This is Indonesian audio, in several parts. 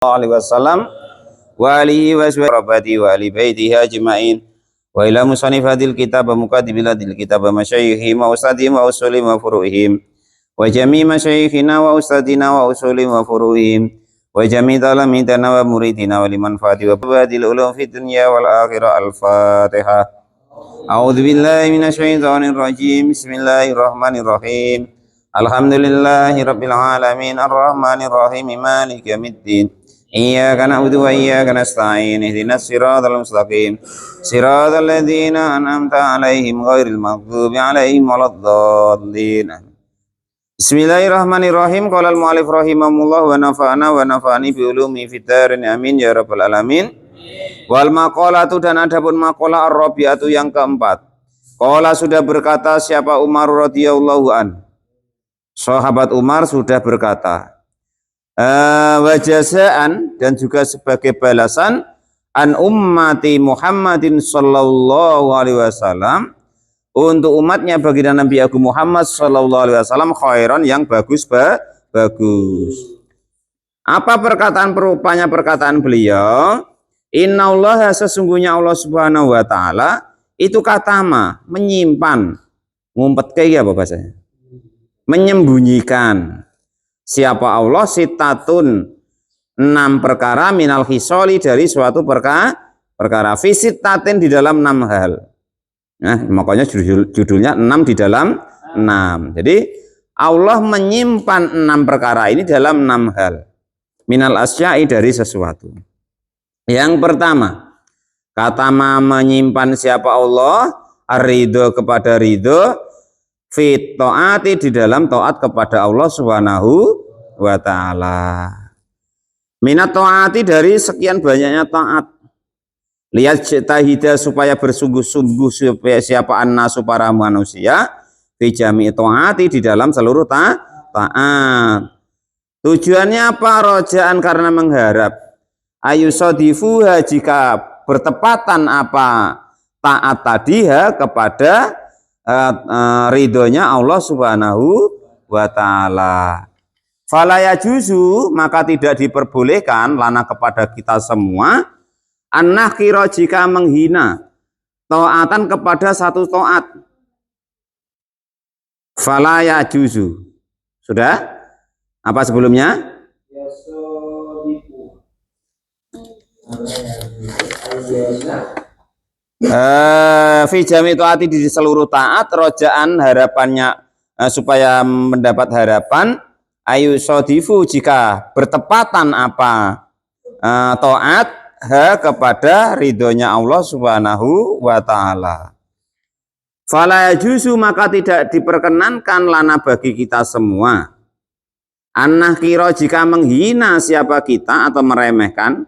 alaihi wasallam wa alihi wa sahbihi wa ali baitihi ajma'in wa ila musannifadil kitab wa muqaddimatil kitab wa masyayikhim wa ustadihim wa usulihim wa furu'ihim wa jami' masyayikhina wa ustadina wa usulihim wa furu'ihim wa jami' talamidana wa muridina wa liman fati wa badil ulum fid dunya wal akhirah. Al-Fatihah. A'udzu billahi minasyaitonir rajim. Bismillahirrahmanirrahim. Alhamdulillahi rabbil alamin arrahmanir rahim maliki yaumiddin. Iyyaka na'budu wa iyyaka nasta'in ihdinas siratal mustaqim siratal ladzina an'amta 'alaihim ghairil maghdubi 'alaihim waladdallin. Bismillahirrahmanirrahim. Qala al-mu'allif rahimahullah wa nafa'ani bi ulumi fid darin amin ya rabbal alamin. Wal maqalatu, dan adapun maqalah ar-rabi'atu yang keempat. Qala, sudah berkata siapa Umar radhiyallahu an. Sahabat Umar sudah berkata, wajazaan, dan juga sebagai balasan, an ummati Muhammadin sallallahu alaihi wasallam, untuk umatnya baginda Nabi Agung Muhammad sallallahu alaihi wasallam, khairan, yang bagus. Apa perkataan perupanya perkataan beliau? Innallaha, sesungguhnya Allah subhanahu wa ta'ala, itu katama, menyimpan, ngumpet kayak apa bahasanya? Menyembunyikan. Siapa Allah? Sitatun, 6 perkara, minal hisoli, dari suatu perkara, visitatin, di dalam 6 hal. Nah, makanya judulnya 6 di dalam 6. Jadi Allah menyimpan 6 perkara ini dalam 6 hal. Minal asya'i, dari sesuatu. Yang pertama, kata menyimpan siapa Allah? Ar-ridho, kepada ridho, fit ta'ati, di dalam taat kepada Allah subhanahu wa ta'ala. Minat ta'ati, dari sekian banyaknya taat. Lihat tahida, supaya bersungguh-sungguh siapa annasu, para manusia, fi jami' ta'ati, di dalam seluruh taat. Tujuannya apa? Rojaan, karena mengharap. Ayusodifuha, jika bertepatan apa taat tadi kepada ridhonya Allah subhanahu wa ta'ala. Falaya juzu, maka tidak diperbolehkan lana, kepada kita semua, an-nakhira, jika menghina taatan kepada satu taat. Falaya juzu. Sudah? Apa sebelumnya? Fi jami taati, di seluruh taat, rojaan, harapannya supaya mendapat harapan, ayu sodifu, jika bertepatan apa taat kepada ridhonya Allah subhanahu wa ta'ala. Fala yajuzu, maka tidak diperkenankan lana, bagi kita semua, an-nakhira, jika menghina siapa kita atau meremehkan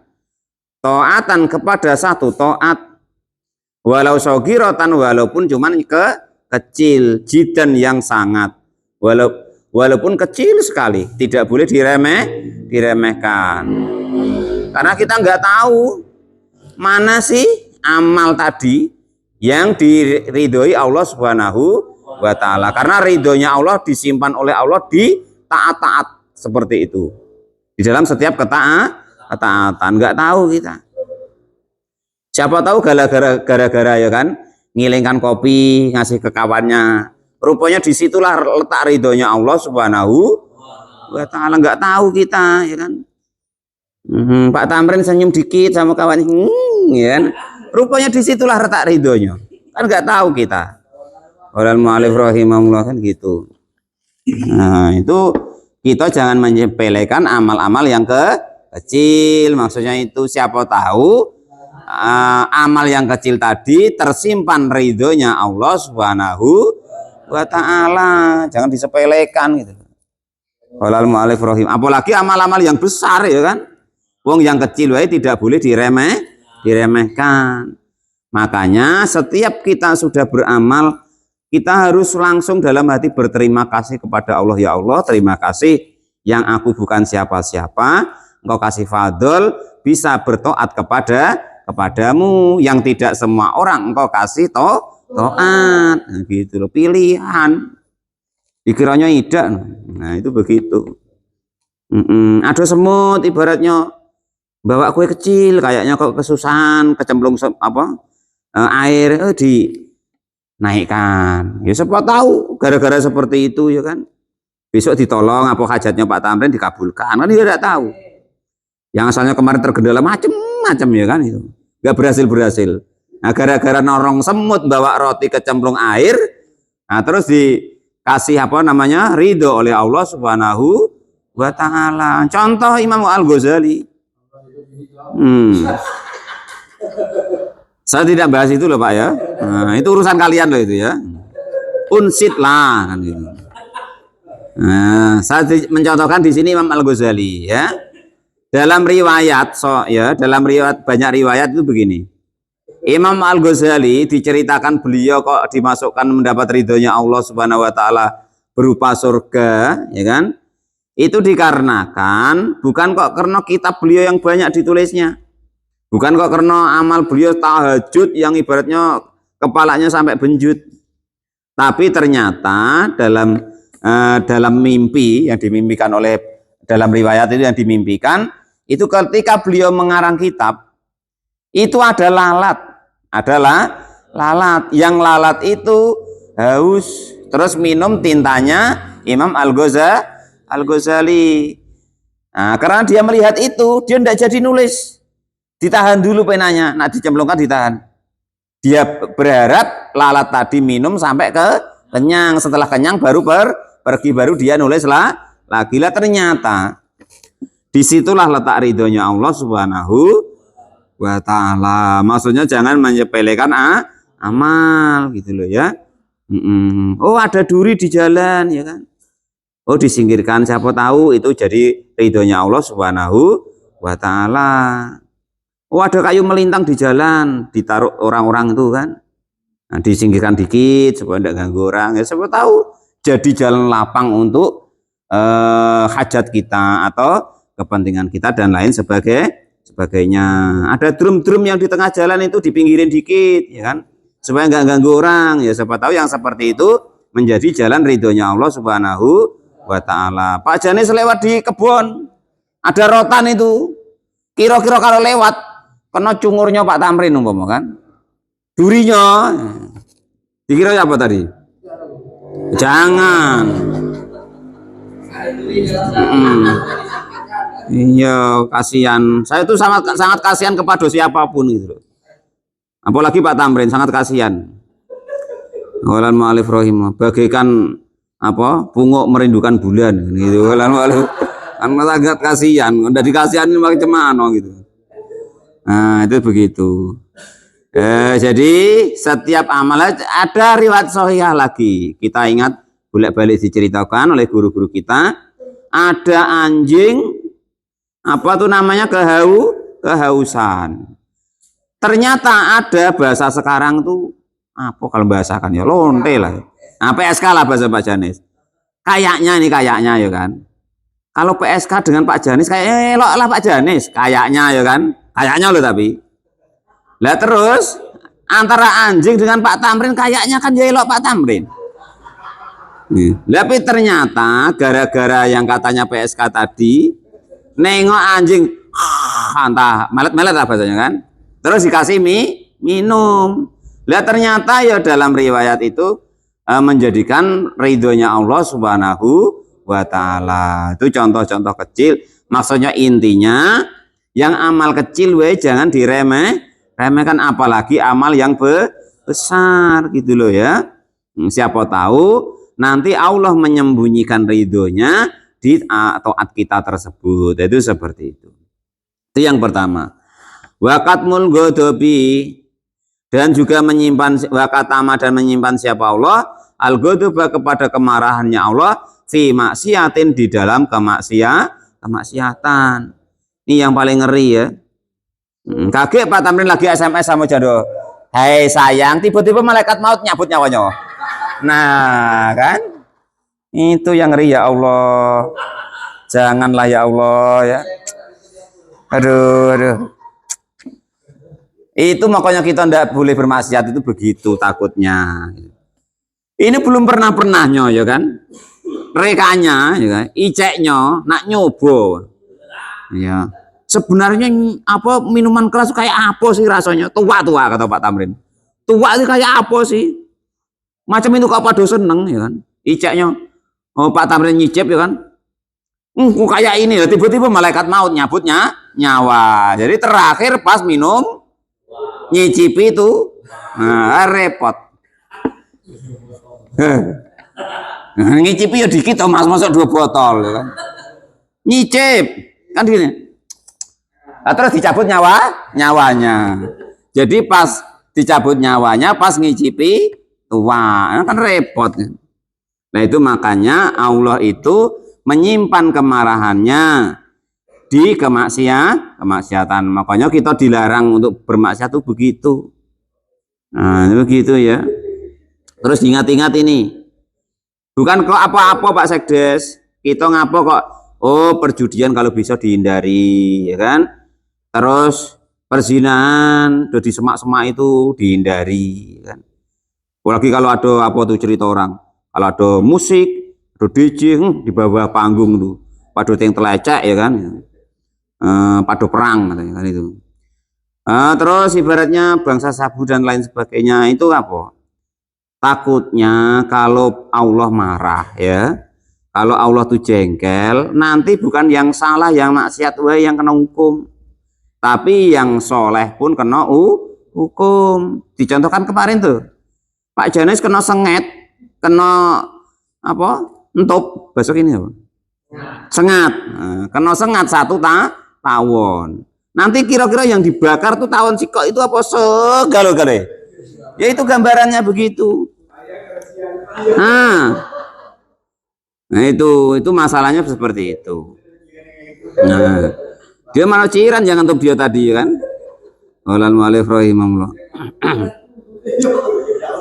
taatan kepada satu taat, walau sogirotan, walaupun cuman kecil, jidan, yang sangat, walaupun kecil sekali, tidak boleh diremehkan. Karena kita nggak tahu mana sih amal tadi yang diridhoi Allah subhanahu wa ta'ala. Karena ridhonya Allah disimpan oleh Allah di taat-taat seperti itu, di dalam setiap ketaatan. Nggak tahu kita. Siapa tahu gara-gara ya kan, ngilingkan kopi, ngasih ke kawannya, rupanya disitulah letak ridhonya Allah subhanahu wa ta'ala. Nggak tahu kita, ya kan. Pak Tamrin senyum dikit sama kawannya, ya kan? Rupanya disitulah letak ridhonya. Kan nggak tahu kita. Qala al-mu'allif rahimahullah, kan gitu. Nah, itu kita jangan menyepelekan amal-amal yang kecil. Maksudnya itu siapa tahu amal yang kecil tadi tersimpan ridhonya Allah subhanahu wa ta'ala. Jangan disepelekan gitu. Qala al-mu'allif rahim. Apalagi amal-amal yang besar, ya kan. Wong yang kecil wae tidak boleh diremehkan. Makanya setiap kita sudah beramal, kita harus langsung dalam hati berterima kasih kepada Allah. Ya Allah, terima kasih yang aku bukan siapa-siapa, Engkau kasih fadl bisa bertoat kepadamu, yang tidak semua orang Engkau kasih toat. Nah, gitu loh, pilihan. Dikiranya tidak. Nah, itu begitu. Ada semut ibaratnya bawa kue kecil, kayaknya kok kesusahan, kecemplung air, dinaikkan. Ya siapa tahu gara-gara seperti itu ya kan. Besok ditolong apa hajatnya Pak Tamrin dikabulkan, kan dia tidak tahu. Yang asalnya kemarin tergendala macam-macam ya kan itu, nggak berhasil. Nah gara-gara norong semut bawa roti kecemplung air, nah terus dikasih ridho oleh Allah Subhanahu wa Ta'ala. Contoh Imam Al-Ghazali. Saya tidak bahas itu loh Pak ya. Nah, itu urusan kalian loh itu ya. Unsit lah kan gitu. Nah, saya mencontohkan di sini Imam Al-Ghazali ya. Dalam riwayat dalam banyak riwayat itu begini. Imam Al-Ghazali diceritakan beliau kok dimasukkan mendapat ridhonya Allah Subhanahu wa Ta'ala berupa surga, ya kan? Itu dikarenakan bukan kok karena kitab beliau yang banyak ditulisnya. Bukan kok karena amal beliau tahajud yang ibaratnya kepalanya sampai benjut. Tapi ternyata dalam mimpi yang dimimpikan oleh dalam riwayat itu yang dimimpikan itu ketika beliau mengarang kitab itu ada lalat yang lalat itu haus terus minum tintanya Imam Al-Ghazali. Nah, karena dia melihat itu dia tidak jadi nulis, ditahan dulu penanya, nah dicemplungkan ditahan. Dia berharap lalat tadi minum sampai kenyang, setelah kenyang baru pergi baru dia nulis lagi. Ternyata disitulah letak ridhonya Allah Subhanahu wa Ta'ala. Maksudnya jangan menyepelekan amal gitu loh ya. Oh ada duri di jalan ya kan. Oh disingkirkan, siapa tahu itu jadi ridhonya Allah Subhanahu wa Ta'ala. Oh ada kayu melintang di jalan, ditaruh orang-orang itu kan. Nah, disingkirkan dikit supaya tidak ganggu orang. Ya siapa tahu jadi jalan lapang untuk hajat kita atau kepentingan kita dan lain sebagainya. Ada drum-drum yang di tengah jalan itu dipinggirin dikit ya kan, supaya nggak ganggu orang. Ya siapa tahu yang seperti itu menjadi jalan ridhonya Allah Subhanahu wa Ta'ala. Pak Janis lewat di kebun, ada rotan itu, kira-kira kalau lewat kena cungurnya Pak Tamrin umpama kan, durinya dikira apa tadi? Jangan. Iya, kasihan. Saya tuh sangat kasihan kepada siapapun gitu. Apalagi Pak Tamrin sangat kasihan. Walan ma'alif rahimah, bagaikan bungok merindukan bulan gitu. Walan ma'alif kan sangat kasihan. Udah dikasihanin macam mana gitu. Nah, itu begitu. Jadi setiap amal ada riwayat sahihah lagi. Kita ingat bolak-balik diceritakan oleh guru-guru kita. Ada anjing kehausan. Ternyata ada bahasa sekarang tuh kalau bahasakan ya lonte lah. Nah, PSK lah bahasa Pak Janis. Kayaknya ya kan. Kalau PSK dengan Pak Janis kayak elok lah Pak Janis. Kayaknya ya kan. Kayaknya loh tapi. Lah terus antara anjing dengan Pak Tamrin kayaknya kan ya elok Pak Tamrin. Tapi ternyata gara-gara yang katanya PSK tadi nengok anjing entah melet-melet lah bahasanya kan, terus dikasih minum. Lihat ternyata ya dalam riwayat itu menjadikan ridhonya Allah Subhanahu wa Ta'ala. Itu contoh-contoh kecil, maksudnya intinya yang amal kecil jangan diremehkan, apalagi amal yang besar gitu loh ya. Siapa tahu nanti Allah menyembunyikan ridhonya di taat kita tersebut. Itu seperti itu. Itu yang pertama. Wakatmul godobi, dan juga menyimpan wakatama dan menyimpan siapa Allah al godoba kepada kemarahannya Allah fi maksiatin di dalam kemaksiatan. Ini yang paling ngeri ya. Kaget Pak Tamrin lagi SMS sama Jado. Hai sayang, tiba-tiba malaikat maut nyabut nyawanya. Nah kan. Itu yang ngeri ya Allah. Janganlah ya Allah ya. Aduh. Itu makanya kita tidak boleh bermaksiat itu begitu takutnya. Ini belum pernahnya ya kan. Rekanya ya kan. Iceknya nak nyobo. Ya. sebenarnya apa minuman keras kayak apa sih rasanya? Tua kata Pak Tamrin. Tua itu kayak apa sih? Macam itu kok pada seneng ya kan? Iceknya, oh Pak Tamrin nyicip ya kan? Kok kayak ini ya, tiba-tiba malaikat maut nyabutnya nyawa. Jadi terakhir pas minum nyicipi itu, nah, repot. Ngicipi ya dikit, mas masuk 2 botol ya kan? Nyicip kan gini. Nah, terus dicabut nyawanya. Jadi pas dicabut nyawanya, pas ngicipi tua, kan repot. Nah itu makanya Allah itu menyimpan kemarahannya di kemaksiatan. Makanya kita dilarang untuk bermaksiat itu begitu. Nah begitu ya. Terus ingat-ingat ini, bukan kok apa-apa Pak Sekdes. Kita ngapa kok? Oh perjudian kalau bisa dihindari, ya kan? Terus perzinahan, udah di semak-semak itu dihindari, kan? Apalagi kalau ada apa tuh cerita orang, kalau ada musik, ada DJ di bawah panggung tuh, pada yang telecek ya kan, pada perang katanya kan itu. Terus ibaratnya bangsa sabu dan lain sebagainya itu apa? Takutnya kalau Allah marah ya, kalau Allah tuh jengkel, nanti bukan yang salah yang maksiat yang kena hukum, tapi yang soleh pun kena hukum. Dicontohkan kemarin tuh, Pak Janes kena senget, kena apa? Entup, besok ini apa? Sengat, kena sengat 1 tawon. Nanti kira-kira yang dibakar tuh tawon sikok itu apa segala-gala? Ya itu gambarannya begitu. Nah itu masalahnya seperti itu. Nah, dia malah ciran jangan tuh dia tadi kan. Walal mu'alif rahimahullah.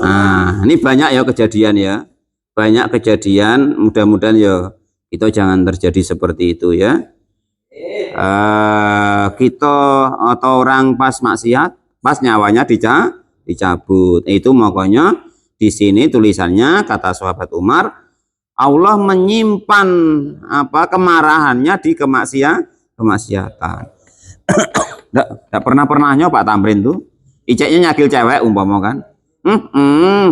Nah, ini banyak ya kejadian ya. Banyak kejadian, mudah-mudahan ya kita jangan terjadi seperti itu ya. Kita atau orang pas maksiat, pas nyawanya dicabut. Itu makanya di sini tulisannya kata sahabat Umar, Allah menyimpan apa kemarahannya di kemaksiatan. Nggak pernahnya Pak Tamrin tuh, iceknya nyakil cewek umpama kan.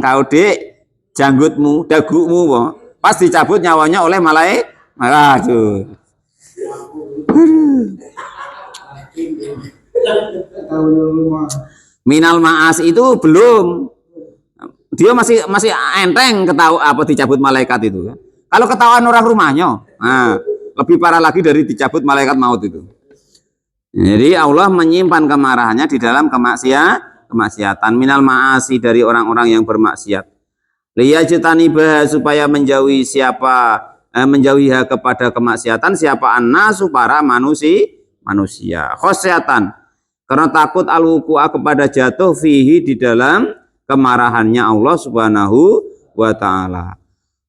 Kau dek janggutmu, dagumu, pas dicabut nyawanya oleh malaikat. Aduh. Minal ma'as itu belum, dia masih enteng ketahu apa dicabut malaikat itu. Kalau ketahuan orang rumahnya, nah, lebih parah lagi dari dicabut malaikat maut itu. Jadi Allah menyimpan kemarahannya di dalam kemaksiatan. Minal ma'asi, dari orang-orang yang bermaksiat. Liyajtanibah, supaya menjauhi menjauhi kepada kemaksiatan siapa annasu, para manusia. Khosyatan, karena takut al-wuku'a, kepada jatuh fihi, di dalam kemarahannya Allah Subhanahu wa taala.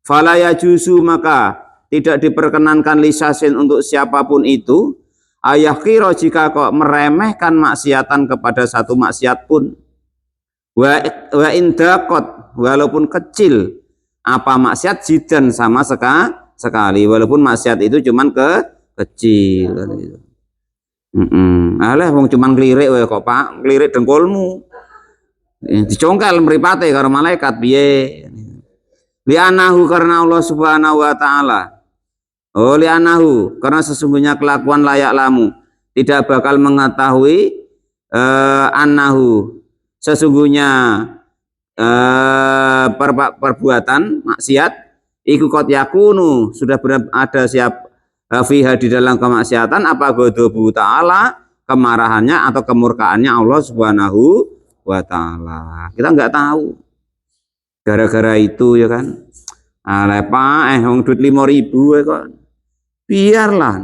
Fala yajuzu, maka tidak diperkenankan lisasin untuk siapapun itu, ayah kira, jika kok meremehkan maksiatan kepada satu maksiat pun, wa indakot, walaupun kecil apa maksiat, jidan, sama sekali, walaupun maksiat itu cuman kecil gitu. Alah wong cuman ngelirik wae kok Pak, ngelirik dengkulmu. Dicongkel mripate karo malaikat piye? Li'anahu, karena Allah Subhanahu wa taala. Oh li'anahu, karena sesungguhnya kelakuan layak lamu tidak bakal mengetahui annahu, sesungguhnya perbuatan maksiat iku qad yakunu, sudah ada siap fiha, di dalam kemaksiatan apa ghadabu ta'ala, kemarahannya atau kemurkaannya Allah Subhanahu wa taala. Kita nggak tahu. Gara-gara itu ya kan. Pak wong duit 5.000 ya kok. Biarlah.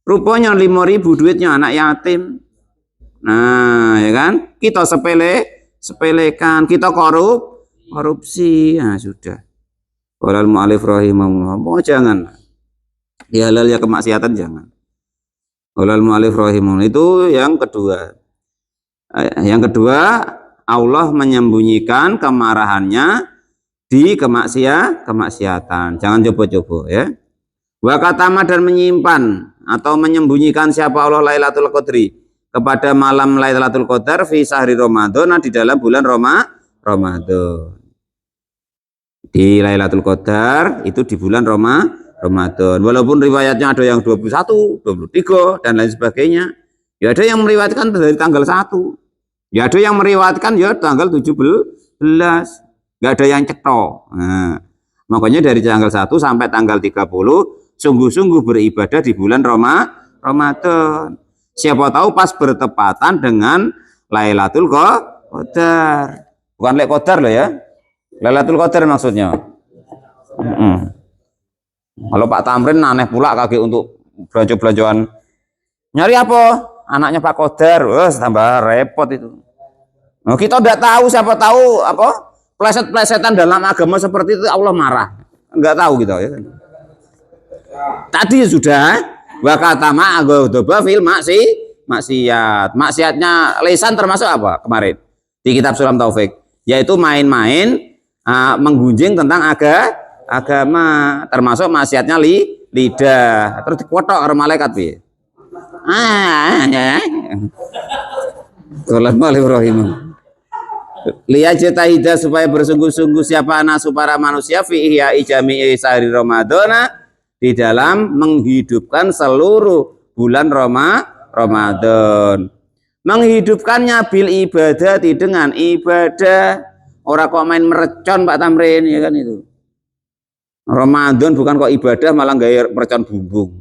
Rupanya 5.000 duitnya anak yatim. Nah, ya kan? Kita sepelekan, kita korupsi. Nah, sudah. Walal mu'alif rahimahullah. Oh, jangan. Ya halal ya kemaksiatan jangan. Walal mu'alif rahimahullah. Itu yang kedua. Yang kedua, Allah menyembunyikan kemarahannya di kemaksiatan. Jangan coba-coba ya. Wa katama dan menyimpan atau menyembunyikan siapa Allah Lailatul Qadri kepada malam Lailatul Qadar fi sahri Ramadan di dalam bulan Ramadan. Di Lailatul Qadar itu di bulan Ramadan. Walaupun riwayatnya ada yang 21, 23 dan lain sebagainya. Ya ada yang meriwayatkan dari tanggal 1. Ya ada yang meriwayatkan ya tanggal 17. Enggak ada yang cetok. Nah, makanya dari tanggal 1 sampai tanggal 30 sungguh-sungguh beribadah di bulan Ramadan. Siapa tahu pas bertepatan dengan Lailatul Qadar. Bukan Lailatul Qadar loh ya. Lailatul Qadar maksudnya. Kalau Pak Tamrin aneh pula kaki untuk belanja-belanjaan. Nyari apa? Anaknya Pak Qadar. Wah, tambah repot itu. Nah, kita tidak tahu, siapa tahu apa? Pleset-plesetan dalam agama seperti itu Allah marah. Enggak tahu gitu ya. Tadi sudah wa katama aghadaba fil maksiat. Maksiatnya lisan termasuk apa kemarin di kitab Sulam Taufik, yaitu main-main menggunjing tentang agama, termasuk maksiatnya lidah. Terus dikotok oleh malaikat piye? Bismillahirrahmanirrahim. Liyajtahida supaya bersungguh-sungguh siapa nasu para manusia fi ihya'i jami'i sahri Ramadana di dalam menghidupkan seluruh bulan Ramadan. Menghidupkannya bil ibadah dengan ibadah. Orang kok main merecon Pak Tamrin ya kan itu. Ramadan bukan kok ibadah malah gaya merecon bumbung.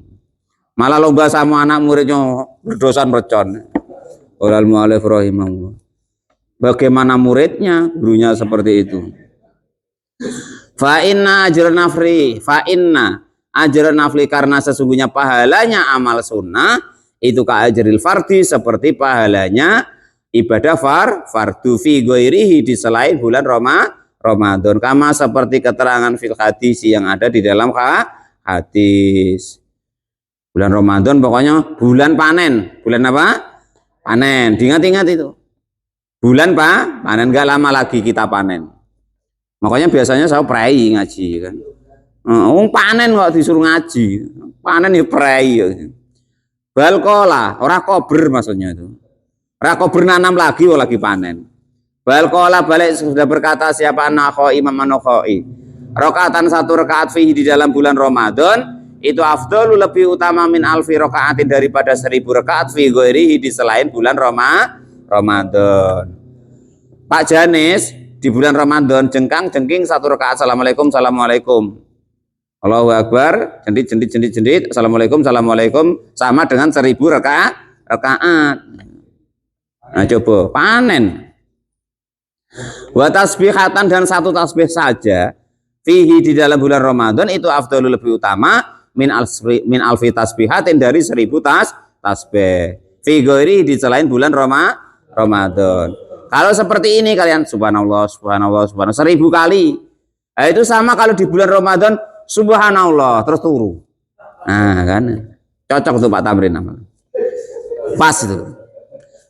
Malah lomba sama anak muridnya berdosa merecon. Qolal mu'allif rahimahullah. Bagaimana muridnya, gurunya seperti itu. Fa inna ajran nafli karena sesungguhnya pahalanya amal sunnah itu ka ajril fardi seperti pahalanya ibadah fardu fi ghairihi di selain bulan Ramadan, kama seperti keterangan fil hadis yang ada di dalam hadis. Bulan Ramadan pokoknya bulan panen. Bulan apa? Panen. Diingat-ingat itu. Bulan panen, enggak lama lagi kita panen. Makanya biasanya saya prei ngaji kan. Panen kok disuruh ngaji. Panen ya prei. Balkola, ora kober maksudnya itu. Ora kober nanam lagi panen. Balkola balik sudah berkata siapa Nakhoi Imam Nakhoi. Rakaatan 1 rakaat fihi di dalam bulan Ramadan itu afdalu lebih utama min alfi rakaatin daripada 1000 rakaat fi ghairihi di selain bulan Ramadan. Pak Janis di bulan Ramadan jengking 1 rakaat assalamualaikum Allahu Akbar jendit assalamualaikum sama dengan 1000 rakaat. Nah coba panen. Wa tasbihatan dan 1 tasbih saja fihi di dalam bulan Ramadan itu afdalu lebih utama min alfi tasbihatin dari 1000 tasbih fi ghairi di selain bulan Ramadan. Kalau seperti ini kalian subhanallah 1000 kali. Nah, itu sama kalau di bulan Ramadan subhanallah terus turu. Nah, kan cocok tuh Pak Tamrin namanya. Pas itu.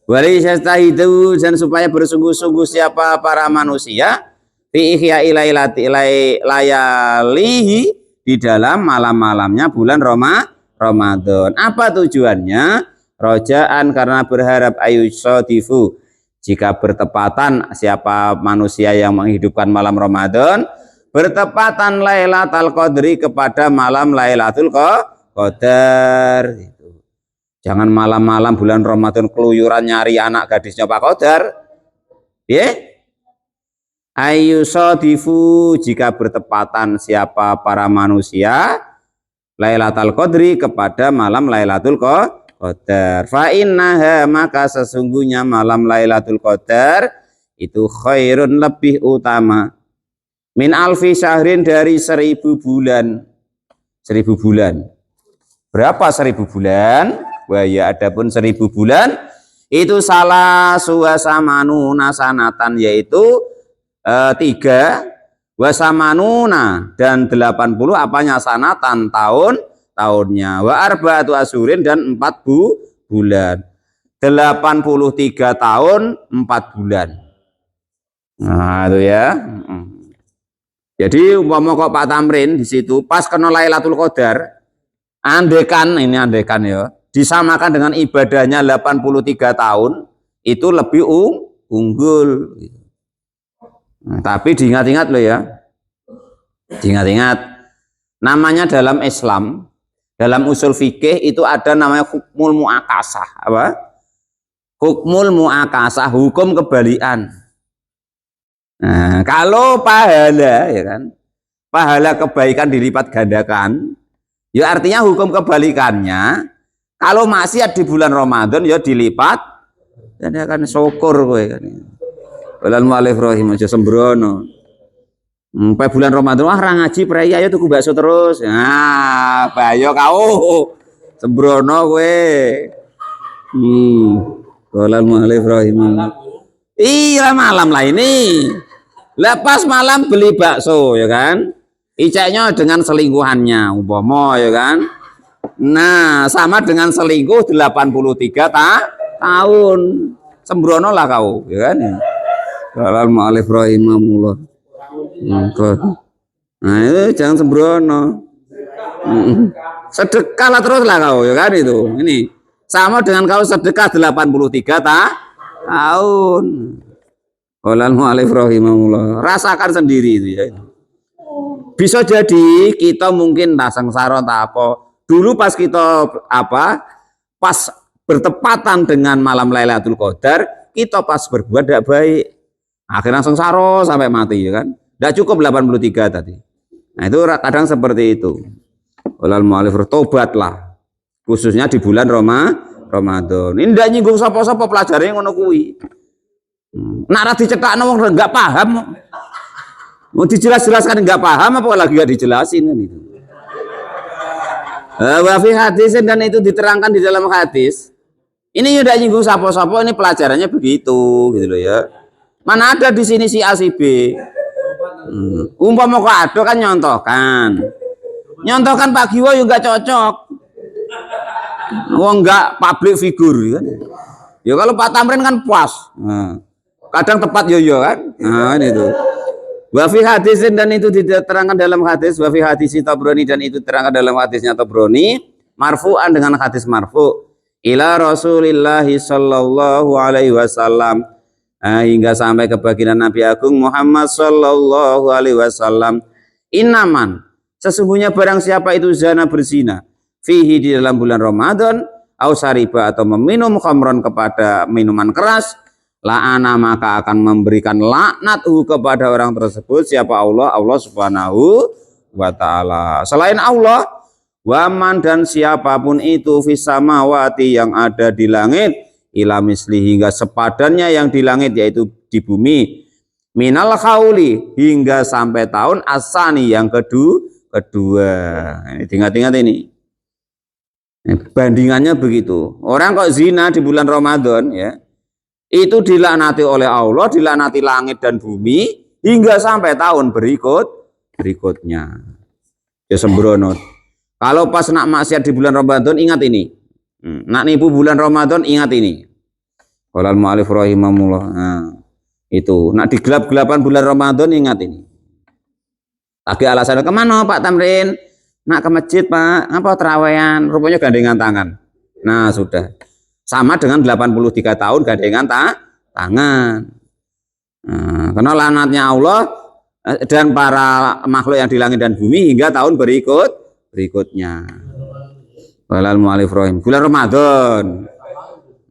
Wali yastahidu dan supaya bersungguh-sungguh siapa para manusia fi ihya'i layalihi di dalam malam-malamnya bulan Ramadan. Apa tujuannya? Rojaan karena berharap ayusodifu jika bertepatan siapa manusia yang menghidupkan malam Ramadan bertepatan Lailatul Qadri kepada malam Lailatul Qadar. Jangan malam-malam bulan Ramadan keluyuran nyari anak gadisnya Pak Qadar. Ayusodifu jika bertepatan siapa para manusia Lailatul Qadri kepada malam Lailatul Qadar. Fa innaha maka sesungguhnya malam Lailatul Qadar itu khairun lebih utama min alfi syahrin dari 1000 bulan. 1000 bulan. Berapa 1000 bulan? Wah ya adapun 1000 bulan itu salah suwasamanuna sanatan yaitu 3 wasamanuna dan 80 apanya sanatan tahunnya wa arba'atu asyurin dan 4 bulan 83 tahun 4 bulan. Nah itu ya. Jadi umpama kok Pak Tamrin di situ pas kena Lailatul Qadar Andekan ini andekan ya, disamakan dengan ibadahnya 83 tahun, itu lebih unggul. Nah, tapi diingat-ingat loh ya. Diingat-ingat. Namanya dalam Islam, dalam usul fikih itu ada namanya hukmul mu'akasah. Apa? Hukmul mu'akasah, hukum kebalikan. Nah, kalau pahala ya kan, pahala kebaikan dilipat gandakan, ya artinya hukum kebalikannya, kalau maksiat di bulan Ramadan ya dilipat, dan akan syukur kowe kan. Bulan mu'alif rahim aja sembrono. Bulan Ramadan wah ra ngaji prei ayo tuku bakso terus. Nah, bayo kau sembrono kowe. Bulan mu'alif rahim. Iya malam lah ini. Lepas malam beli bakso ya kan. Iceknya dengan selingkuhannya umpama ya kan. Nah, sama dengan selingkuh 83 tahun. Sembrono lah kau, ya kan? Kalau mu'alif rahimahullah. Nah, itu jangan sembrono. Sedekah lah terus lah kau, ya kan itu. Ini sama dengan kau sedekah 83 tahun. Kalau mu'alif rahimahullah. Rasakan sendiri itu ya. Bisa jadi kita mungkin tak sengsara tak apa. Dulu pas kita pas bertepatan dengan malam Lailatul Qadar, kita pas berbuat tidak baik, akhirnya sengsara sampai mati ya kan. Tidak cukup 83 tadi. Nah itu kadang seperti itu. Walal mu'alif tobatlah, khususnya di bulan Ramadan. Ini tidak nyinggung sapa-sapa pelajarannya ngono kuwi. Nak dicekakno wong enggak paham. Mau dijelas-jelaskan enggak paham apa lagi enggak dijelasin kan itu. Wa fi hadisin, dan itu diterangkan di dalam hadis. Ini udah nyinggung sapa-sapa, ini pelajarannya begitu gitu loh ya. Mana ada di sini si A si B. Umpama kok ada kan nyontohkan. Nyontohkan Pak Giwo juga cocok. Wong enggak public figure kan. Ya kalau Pak Tamrin kan puas. Nah, kadang tepat yo kan. Nah, ini tuh. Wa fi hadisin, dan itu diterangkan dalam hadis, wa fi hadisi Tabrani, dan itu terangkan dalam hadisnya Tabrani, marfu'an dengan hadis marfu' ila Rasulillah sallallahu alaihi wasallam, hingga sampai ke baginda Nabi Agung Muhammad sallallahu alaihi wasallam, innaman, sesungguhnya barang siapa itu zina berzina fihi, di dalam bulan Ramadan, au sariba, atau meminum khamron, kepada minuman keras, la'ana, maka akan memberikan laknat kepada orang tersebut siapa Allah subhanahu wa ta'ala, selain Allah, waman, dan siapapun itu fis samawati, yang ada di langit, ila misli, hingga sepadannya yang di langit, yaitu di bumi, minal khauli, hingga sampai tahun asani, yang kedua. Ini ingat-ingat ini. Bandingannya begitu. Orang kok zina di bulan Ramadan ya, itu dilaknati oleh Allah, dilaknati langit dan bumi, hingga sampai tahun berikutnya. Ya sembrono. Kalau pas nak maksiat di bulan Ramadan, ingat ini. Nak nipu bulan Ramadan, ingat ini. Walal mu'alif rahimahullah. Nah, itu. Nak digelap-gelapan bulan Ramadan, ingat ini. Lagi alasannya kemana Pak Tamrin? Nak ke masjid Pak. Apa terawehan? Rupanya gandengan tangan. Nah sudah. Sama dengan 83 tahun gandengan tangan. Nah, karena lanatnya Allah dan para makhluk yang di langit dan bumi hingga tahun berikutnya. Walal mu'alif rahim. Bulan Ramadan.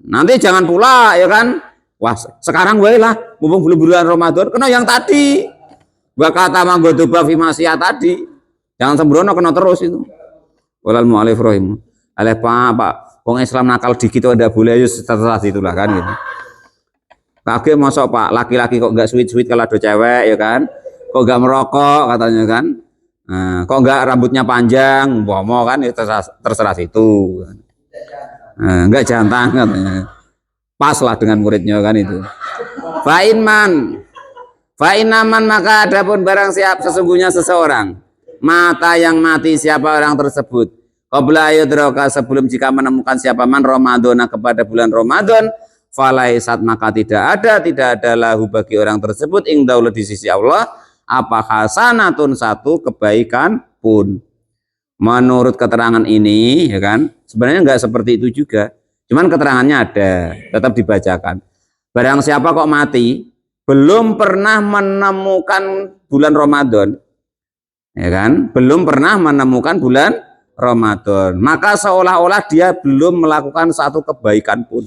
Nanti jangan pula ya kan. Wah, sekarang gue lah mumpung belum bulan Ramadan, kena yang tadi. Wa kata manggodoba fi maksiat tadi. Jangan sembrono, kena terus itu. Walal mu'alif rahim. Aleh Pak wong Islam nakal dikit itu ada boleh, setelah itulah kan gitu. Kaget masuk Pak, laki-laki kok enggak sweet kalau ada cewek ya kan? Kok enggak merokok katanya kan? Nah, kok enggak rambutnya panjang, bomo kan ya terserah situ. Nah, enggak jantan katanya. Pas lah dengan muridnya kan itu. Fa'inaman, maka adapun barang siap sesungguhnya seseorang mata yang mati siapa orang tersebut. Qabla yudroka, sebelum jika menemukan siapa man Ramadana, kepada bulan Ramadan, falaisat, maka tidak ada lahu bagi orang tersebut ingdaullah, di sisi Allah, apa hasanatun, satu kebaikan pun. menurut keterangan ini, ya kan, sebenarnya nggak seperti itu juga. Cuman keterangannya ada, tetap dibacakan. Barang siapa kok mati, belum pernah menemukan bulan Ramadan, ya kan, belum pernah menemukan bulan Ramadan, maka seolah-olah dia belum melakukan satu kebaikan pun.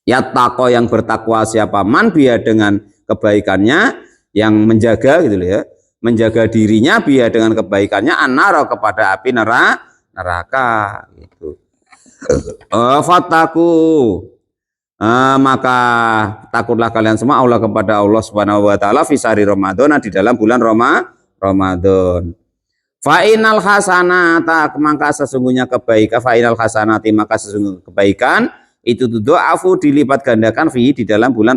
Ya tako yang bertakwa siapa man biar dengan kebaikannya yang menjaga gitu loh ya, menjaga dirinya biar dengan kebaikannya anaro kepada api neraka gitu. Fataku maka takutlah kalian semua Allah kepada Allah Subhanahu wa taala fi syahri Ramadan, di dalam bulan Ramadan. Fa'inal hasanata maka sesungguhnya kebaikan, fa'inal hasanati maka sesungguhnya kebaikan itu afu dilipat gandakan fi di dalam bulan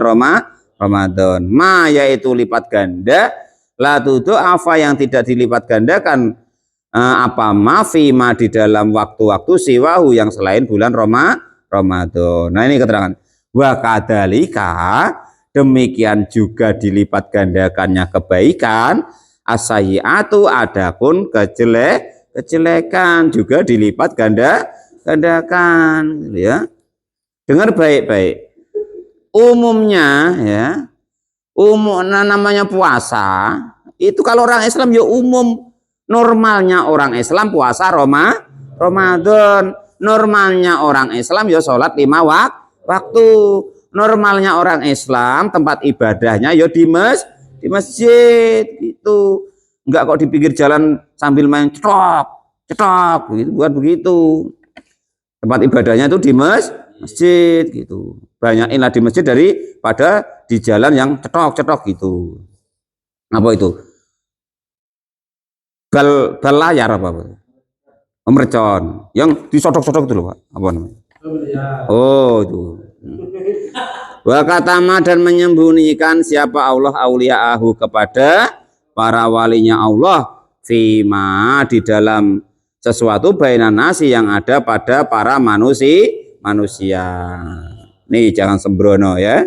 Ramadan. Ma yaitu lipat ganda, la apa yang tidak dilipat gandakan apa mafi ma di dalam waktu-waktu siwahu yang selain bulan Ramadan. Nah ini keterangan. Wa kadzalika demikian juga dilipat gandakannya kebaikan, as-sayyi'atu adapun kejelekan juga dilipat gandakan ya. Dengar baik-baik. Umumnya ya, namanya puasa itu kalau orang Islam ya umum. Normalnya orang Islam puasa Ramadan. Normalnya orang Islam ya sholat 5 waktu. Normalnya orang Islam tempat ibadahnya ya di masjid gitu. Enggak kok di pinggir jalan sambil main cetok gitu, bukan begitu. Tempat ibadahnya itu di masjid gitu. Banyakinlah di masjid daripada di jalan yang cetok gitu. Apa itu? Bal layar apa? Mercon. Yang disodok-sodok itu loh, Pak. Apa namanya? Oh, itu. Wa katama dan menyembunyikan siapa Allah auliya'ahu kepada para walinya Allah fima di dalam sesuatu bainan nasi yang ada pada para manusia. Nih jangan sembrono ya.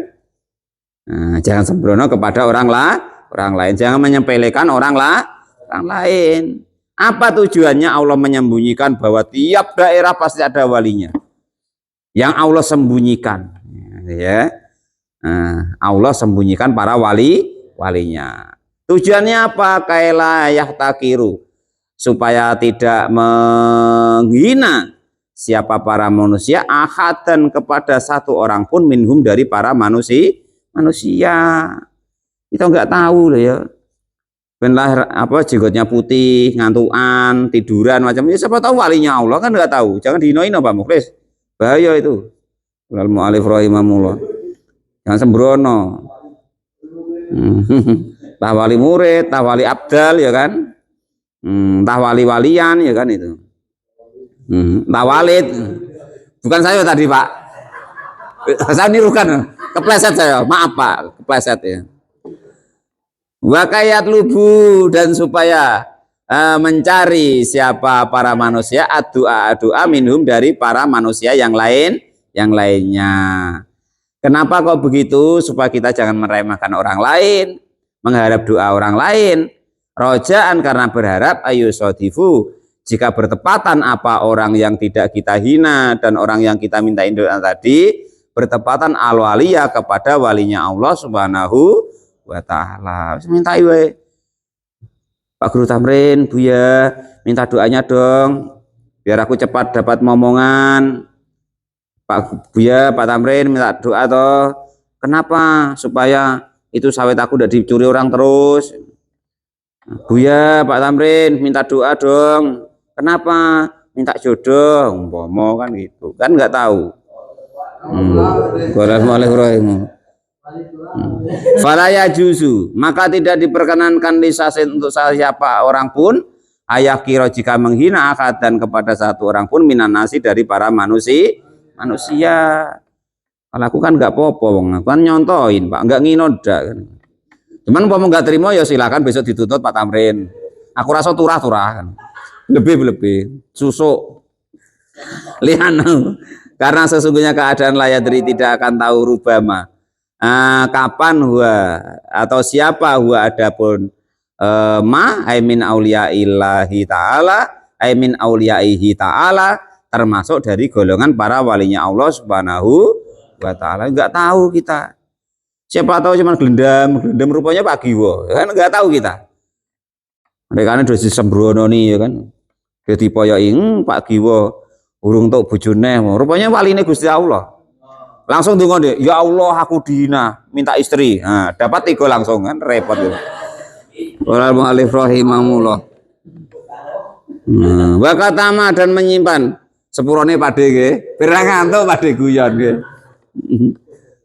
Nah, jangan sembrono kepada orang lain. Jangan menyepelekan orang lain. Apa tujuannya Allah menyembunyikan bahwa tiap daerah pasti ada walinya? Yang Allah sembunyikan, ya. Nah, Allah sembunyikan para walinya. Tujuannya apa? Kaila yahtakiru, supaya tidak menghina siapa para manusia ahadan kepada satu orang pun minhum dari para manusia. Kita nggak tahu loh ya. Benar apa jenggotnya putih, ngantuan, tiduran macamnya. Siapa tahu walinya Allah kan nggak tahu. Jangan dihinoin Pak Mukhlis. Bahaya itu. Wal mu'alif rahimahullah. Jangan sembrono. Tah wali murid, tah wali abdal ya kan. Tah wali walian ya kan itu. Tah walid. Bukan saya tadi Pak. Saya nirukan. Kepleset saya. Maaf Pak, kepleset ya. Wakayat lubu dan supaya mencari siapa para manusia doa minhum dari para manusia yang lainnya. Kenapa kok begitu? Supaya kita jangan meremehkan orang lain, mengharap doa orang lain. Rojaan karena berharap ayu sodifu jika bertepatan apa orang yang tidak kita hina dan orang yang kita mintain doa tadi bertepatan al-waliyah kepada walinya Allah Subhanahu wa ta'ala. Minta iwe Pak Guru Tamrin, Buya, minta doanya dong biar aku cepat dapat momongan. Pak Buya, Pak Tamrin minta doa toh. Kenapa? Supaya itu sawit aku udah dicuri orang terus. Buya, Pak Tamrin minta doa dong. Kenapa? Minta jodoh, umpama kan gitu. Kan nggak tahu. Bismillahirrahmanirrahim. Falaya juzu maka tidak diperkenankan lisasin untuk siapa orang pun ayah kira jika menghina akad dan kepada satu orang pun minan nasi dari para manusia. Kalau aku kan nggak popo, aku kan nyontoin Pak, nggak nginoda kan. Cuman mau nggak terima ya silakan besok dituntut Pak Tamrin. Aku rasa turah kan. Lebih susuk liano karena sesungguhnya keadaan layadri tidak akan tahu rubama kapan huwa atau siapa huwa adapun ma ay min auliyaillahi ta'ala ay min auliyaihi ta'ala, termasuk dari golongan para walinya Allah Subhanahu wa ta'ala. Enggak tahu kita. Siapa tahu cuma gelendam rupanya Pak Giwo, kan enggak tahu kita. Mereka ini dosis sembrono nih ya kan. Jadi poyoking Pak Giwo urung tok bojone, rupanya waline Gusti Allah. Langsung donga deh, ya Allah aku dihina, minta istri. Nah, dapat 3 langsung kan repot ya. Qala mu'allif rahimahullah. Wa katama dan menyimpan sepurone pade nggih. Pirang ngantuk pade guyon nggih.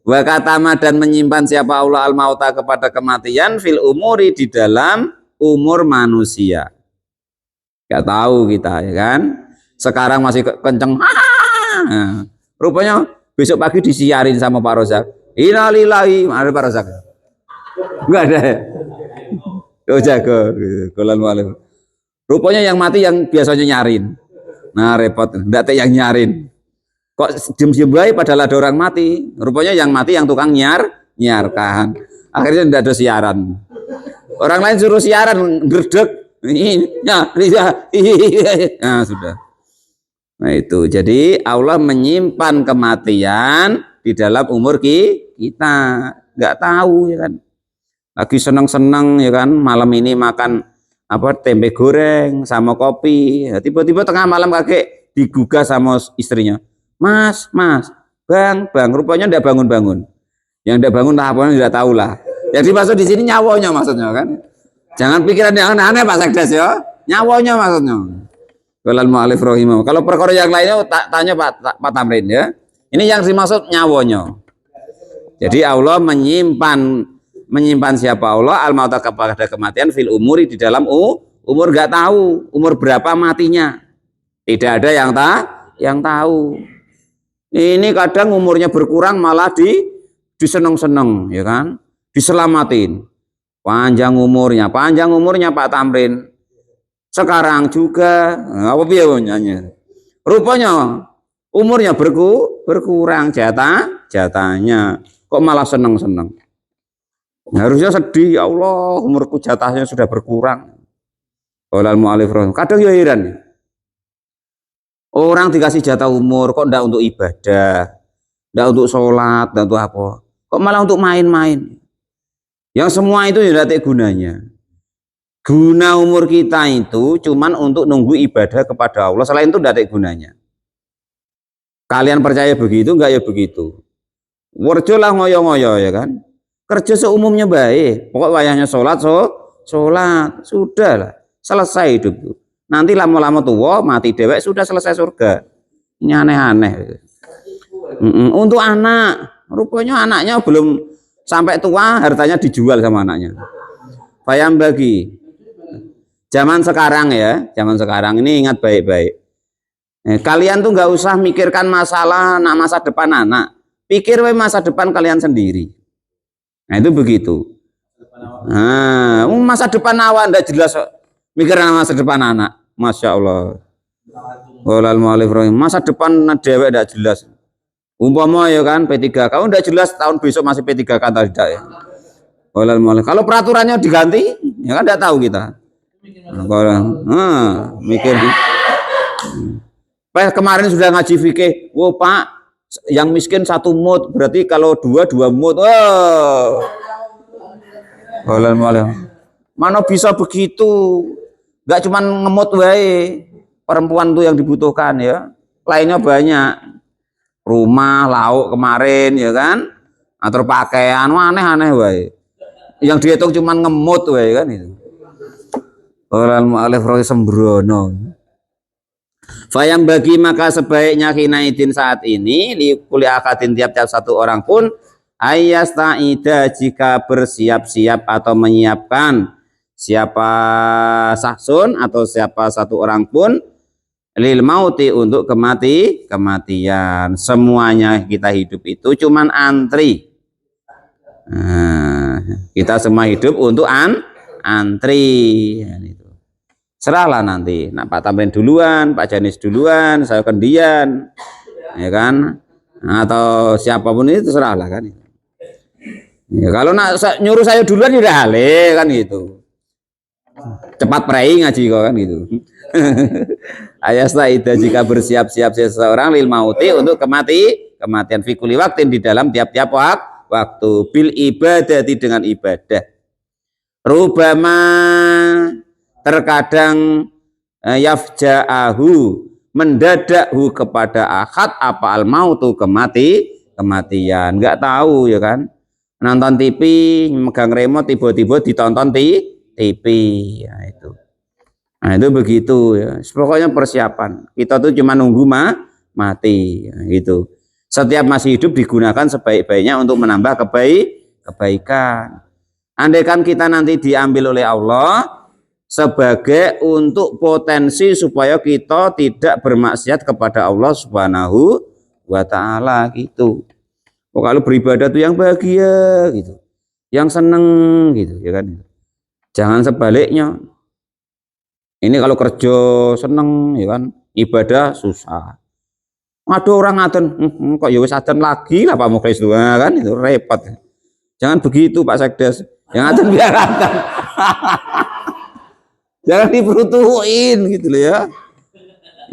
Wa katama dan menyimpan siapa Allah al-mauta kepada kematian fil umuri di dalam umur manusia. Gak tahu kita ya kan. Sekarang masih kenceng. Nah, rupanya besok pagi disiarin sama Pak Rozak. Innalillahi, ada Pak Rozak. Enggak ada. Oh jago, golan walim. Rupanya yang mati yang biasanya nyarin. Nah repot, enggak ada yang nyarin. Kok diem-diem baik padahal ada orang mati. Rupanya yang mati yang tukang nyiarkan. Akhirnya tidak ada siaran. Orang lain suruh siaran, gerdek. Nah sudah. Nah itu, jadi Allah menyimpan kematian di dalam umur kita. Nggak tahu ya kan. Lagi seneng-seneng ya kan, malam ini makan apa tempe goreng sama kopi, ya, tiba-tiba tengah malam kakek digugah sama istrinya, mas, bang, rupanya ndak bangun-bangun, yang ndak bangun apa tidak tahu lah. Yang dimaksud di sini nyawanya maksudnya kan, jangan pikiran yang aneh-aneh Pak Sekdes ya, nyawanya maksudnya. Qala mu'allif rahimahullah. Kalau perkara yang lainnya tanya Pak Tamrin ya, ini yang dimaksud nyawanya. Jadi Allah menyimpan siapa Allah al-mauta kepada kematian fil umuri di dalam umur, nggak tahu umur berapa matinya, tidak ada yang tahu. Ini kadang umurnya berkurang malah diseneng-seneng ya kan, diselamatin panjang umurnya Pak Tamrin. Sekarang juga apa biayanya, rupanya umurnya berkurang jatahnya, kok malah seneng-seneng. Harusnya sedih, ya Allah umurku jatahnya sudah berkurang. Qala mu'allif rahimahullah. Kadang ya heran. Orang dikasih jatah umur kok enggak untuk ibadah, enggak untuk sholat, enggak untuk apa. Kok malah untuk main-main. Yang semua itu tidak ada gunanya. Guna umur kita itu cuman untuk nunggu ibadah kepada Allah. Selain itu tidak ada gunanya. Kalian percaya begitu enggak ya begitu. Warjolah ngoyo-ngoyo ya kan. Kerja seumumnya baik, pokok wayahnya sholat, sudah lah, selesai hidup. Nanti lama-lama tua, mati dewek, sudah selesai surga. Ini aneh-aneh. Untuk anak, rupanya anaknya belum sampai tua, hartanya dijual sama anaknya. Bayang bagi, zaman sekarang ya, zaman sekarang ini ingat baik-baik. Kalian tuh nggak usah mikirkan masalah masa depan anak, pikir masa depan kalian sendiri. Nah itu begitu. Nah, masa depan awak ndak jelas, mikir masa depan anak, masya Allah. Qala mu'allif rahimahullah. Masa depan dewek ndak jelas. Umpama ya kan P3K, kamu ndak jelas tahun besok masih P3K atau tidak ya. Qala mu'allif. Kalau peraturannya diganti, ya kan ndak tahu kita. Mikir. Kemarin sudah ngaji fikih, wow Pak, yang miskin 1 mut, berarti kalau 2 mut. Oh. Mana bisa begitu? Gak cuma ngemut wae. Perempuan tuh yang dibutuhkan ya. Lainnya banyak. Rumah, lauk kemarin ya kan. Atur pakaian, aneh-aneh wae. Yang dihitung cuma ngemut wae kan itu. Qala mu'allif sembrono. Fayam bagi maka sebaiknya hinaidin saat ini li kulli akadin tiap-tiap satu orang pun ayyastaida jika bersiap-siap atau menyiapkan siapa saksun atau siapa satu orang pun lil mauti untuk kematian. Semuanya kita hidup itu cuman antri. Nah, kita semua hidup untuk antri. Serahlah nanti, nah Pak Tamrin duluan, Pak Janis duluan, saya kendian, ya kan, atau siapapun itu serahlah kan. Ya, kalau nyuruh saya duluan tidak halal kan gitu. cepat prei ngaji kok kan gitu. Ayasta jika bersiap-siap seseorang lil mauti untuk kematian fikuli waktin di dalam tiap-tiap waktu bil ibadati dengan ibadah. Rubama terkadang yafja'ahu mendadakhu kepada akad apa al mautu kematian. Nggak tahu ya kan, nonton TV megang remote tiba-tiba ditonton TV ya itu. Nah itu begitu ya. Pokoknya persiapan. Kita tuh cuma nunggu mati ya, gitu. Setiap masih hidup digunakan sebaik-baiknya untuk menambah kebaikan. Andaikan kita nanti diambil oleh Allah sebagai untuk potensi supaya kita tidak bermaksiat kepada Allah Subhanahu wa ta'ala gitu. Oh, kalau beribadah tuh yang bahagia gitu, yang seneng gitu ya kan. Jangan sebaliknya. Ini kalau kerja seneng ya kan, ibadah susah. Ada orang adzan kok ya wis adzan lagi lah Pak Mukhlis itu kan, itu repot. Jangan begitu Pak Sekdes. Yang adzan biar adzan. Jangan diperutuin gitu loh ya.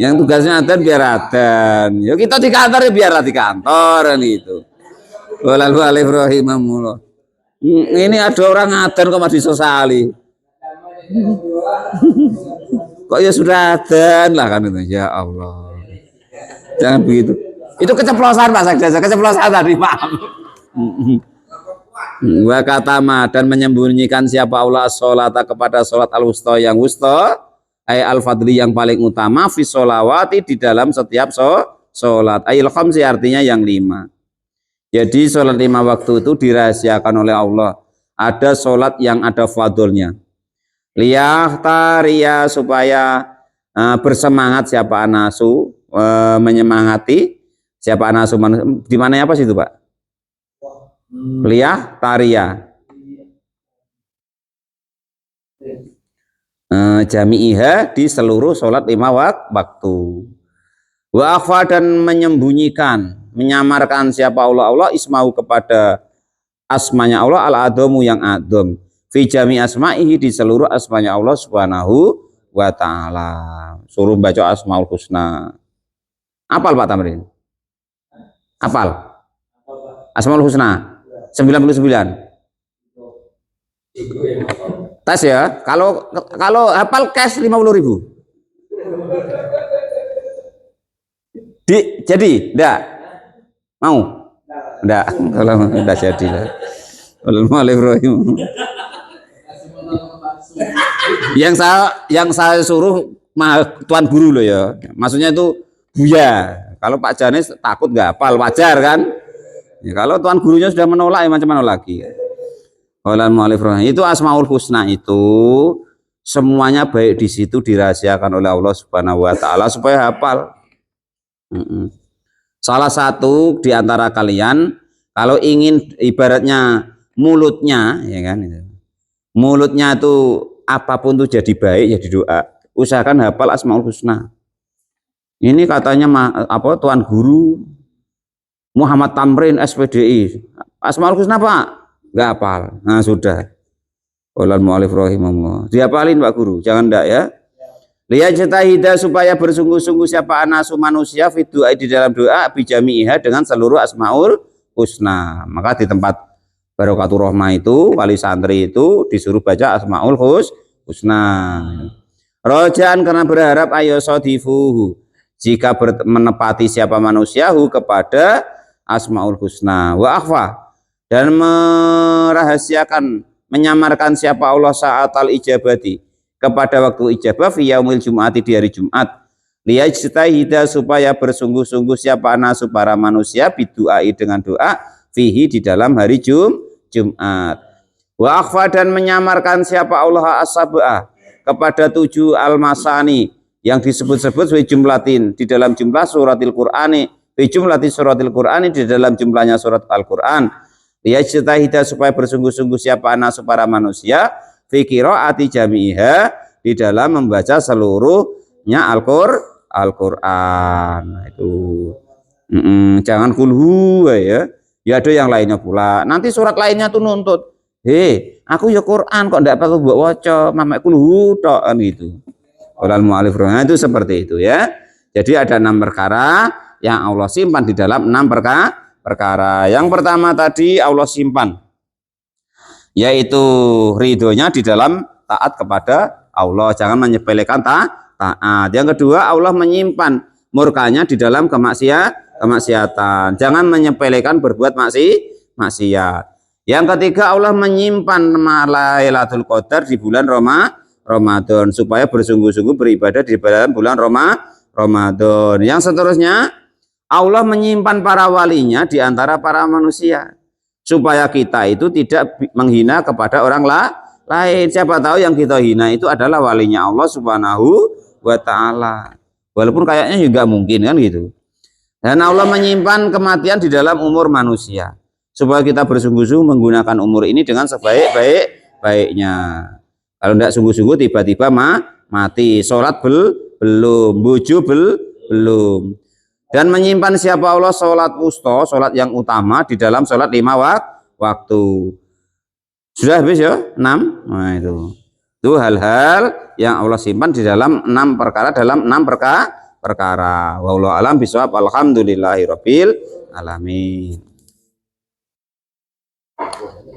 Yang tugasnya adzan biar adzan. Ya kita di kantor ya biarlah di kantor kan itu. Wallahu alaihi rahimahullah. Ini ada orang adzan kok masih sesali. Kok ya sudah adzan lah kan itu. Ya Allah. Jangan begitu. Itu keceplosan Pak Sekdes, keceplosan tadi paham. Wa katama dan menyembunyikan siapa Allah sholata kepada sholat al-wusta yang wusta ay al-fadli yang paling utama fi sholawati di dalam setiap sholat ayil khamsi artinya yang 5. Jadi sholat 5 waktu itu dirahasiakan oleh Allah. Ada sholat yang ada fadlnya liyahtaria supaya bersemangat siapa anasu menyemangati siapa anasu di mana apa sih itu Pak? Liyah taria jami'iha di seluruh sholat 5 waktu. Wa akhfa dan menyembunyikan menyamarkan siapa Allah ismahu kepada asmanya Allah al-adamu yang adom fi jami asma'ihi di seluruh asmanya Allah Subhanahu wa ta'ala. Suruh baca asmaul husna. Apal Pak Tamrin? Apal asmaul husna 99. Tes ya. Kalau hafal cash 50.000. Jadi enggak mau? Enggak. Kalau enggak jadi lah. Alhamdulillah. Yang saya suruh tuan guru loh ya. Maksudnya itu Buya. Kalau Pak Janis takut enggak hafal, wajar kan? Ya, kalau tuan gurunya sudah menolak ya macam mana lagi. Itu asmaul husna itu semuanya baik di situ dirahasiakan oleh Allah Subhanahu wa ta'ala supaya hafal. Salah satu di antara kalian kalau ingin ibaratnya mulutnya ya kan, mulutnya itu apapun tuh jadi baik, jadi doa, usahakan hafal asmaul husna. Ini katanya tuan guru Muhammad Tamrin SPDI asmaul husna Pak nggak hafal. Nah sudah walal mu'alif rahimahullah dihafalin Pak Guru, jangan enggak ya. Liyajtahida supaya bersungguh-sungguh siapa anasu manusia fi doa di dalam doa bijami'iha dengan seluruh asmaul husna. Maka di tempat Barokatul Rahmah itu wali santri itu disuruh baca asmaul husna. Rojaan karena berharap ayo sodifuhu jika menepati siapa manusiahu kepada asmaul husna wa akhfa dan merahasiakan menyamarkan siapa Allah saat al ijabati kepada waktu ijabah fi yaumil jum'ati di hari Jumat liyajtahida supaya bersungguh-sungguh siapa anasu para manusia bidu'ai dengan doa fihi di dalam hari Jumat wa akhfa dan menyamarkan siapa Allah as-sab'ah kepada 7 al-masani yang disebut-sebut fi jumlatin di dalam jumlah suratil Qur'ani fi jumlati suratil Qur'ani di dalam jumlahnya surat Al-Qur'an liyajtahida supaya bersungguh-sungguh siapa anasu para manusia fi qiraati jami'iha di dalam membaca seluruhnya Al-Qur'an. Itu jangan kulhu ya. Ya ada yang lainnya pula. Nanti surat lainnya tuh nuntut Aku ya Quran kok ndak perlu mbok waca, mamakku luhu tok kan gitu. Qolal mu'allif itu seperti itu ya. Jadi ada 6 perkara yang Allah simpan di dalam 6 perkara. Yang pertama tadi Allah simpan, yaitu ridhonya di dalam taat kepada Allah, jangan menyepelekan taat. Yang kedua, Allah menyimpan murkanya di dalam kemaksiatan, jangan menyepelekan berbuat maksiat. Yang ketiga, Allah menyimpan Lailatul Qadar di bulan Ramadan supaya bersungguh-sungguh beribadah di bulan Ramadan. Yang seterusnya, Allah menyimpan para walinya di antara para manusia supaya kita itu tidak menghina kepada orang lain. Siapa tahu yang kita hina itu adalah walinya Allah Subhanahu wa ta'ala. Walaupun kayaknya juga mungkin kan gitu. Dan Allah menyimpan kematian di dalam umur manusia supaya kita bersungguh-sungguh menggunakan umur ini dengan sebaik-baiknya. Kalau tidak sungguh-sungguh tiba-tiba mati. Sholat belum, bojo belum. Dan menyimpan siapa Allah sholat wusta, sholat yang utama di dalam sholat 5 waktu. Sudah habis ya? 6. Nah itu hal-hal yang Allah simpan di dalam 6 perkara, perkara. Wallahu a'lam bishawab. Alhamdulillahirabbil alamin.